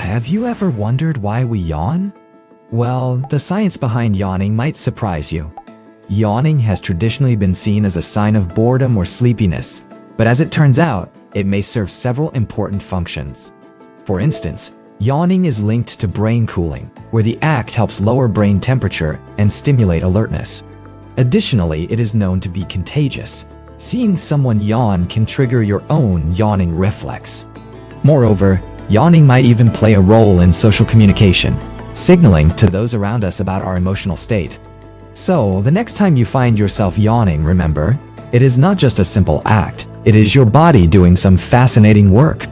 Have you ever wondered why we yawn? Well, the science behind yawning might surprise you. Yawning has traditionally been seen as a sign of boredom or sleepiness, but as it turns out, it may serve several important functions. For instance, yawning is linked to brain cooling, where the act helps lower brain temperature and stimulate alertness. Additionally, it is known to be contagious. Seeing someone yawn can trigger your own yawning reflex. Moreover, yawning might even play a role in social communication, signaling to those around us about our emotional state. So, the next time you find yourself yawning, remember, it is not just a simple act, it is your body doing some fascinating work.